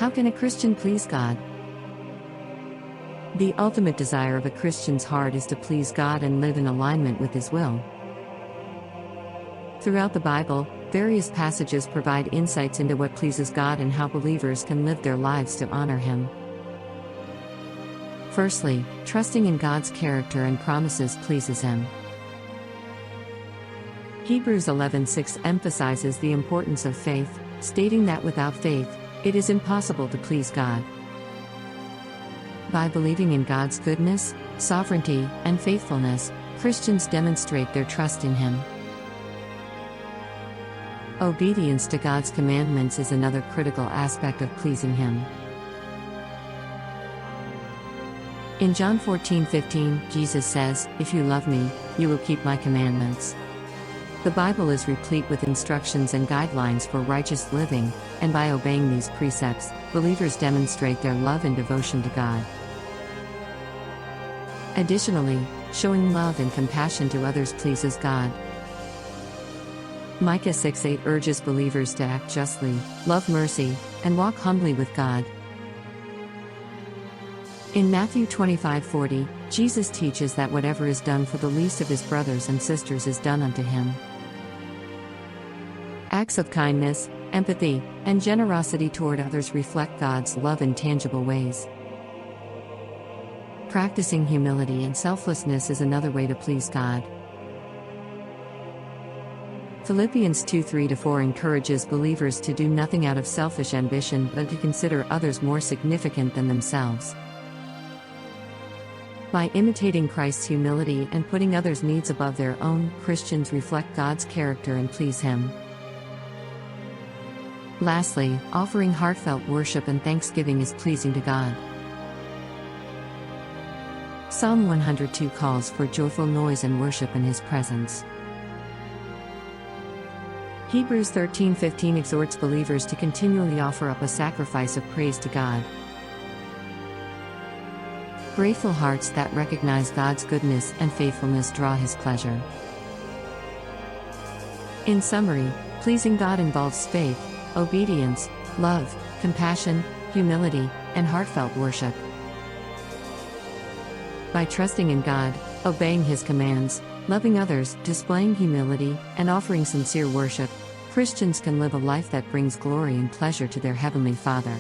How can a Christian please God? The ultimate desire of a Christian's heart is to please God and live in alignment with His will. Throughout the Bible, various passages provide insights into what pleases God and how believers can live their lives to honor Him. Firstly, trusting in God's character and promises pleases Him. Hebrews 11:6 emphasizes the importance of faith, stating that without faith, it is impossible to please God. By believing in God's goodness, sovereignty, and faithfulness, Christians demonstrate their trust in Him. Obedience to God's commandments is another critical aspect of pleasing Him. In John 14:15, Jesus says, "If you love me, you will keep my commandments." The Bible is replete with instructions and guidelines for righteous living, and by obeying these precepts, believers demonstrate their love and devotion to God. Additionally, showing love and compassion to others pleases God. Micah 6:8 urges believers to act justly, love mercy, and walk humbly with God. In Matthew 25:40, Jesus teaches that whatever is done for the least of His brothers and sisters is done unto Him. Acts of kindness, empathy, and generosity toward others reflect God's love in tangible ways. Practicing humility and selflessness is another way to please God. Philippians 2:3-4 encourages believers to do nothing out of selfish ambition but to consider others more significant than themselves. By imitating Christ's humility and putting others' needs above their own, Christians reflect God's character and please Him. Lastly, offering heartfelt worship and thanksgiving is pleasing to God. Psalm 102 calls for joyful noise and worship in His presence. Hebrews 13:15 exhorts believers to continually offer up a sacrifice of praise to God. Grateful hearts that recognize God's goodness and faithfulness draw His pleasure. In summary, pleasing God involves faith, obedience, love, compassion, humility, and heartfelt worship. By trusting in God, obeying His commands, loving others, displaying humility, and offering sincere worship, Christians can live a life that brings glory and pleasure to their Heavenly Father.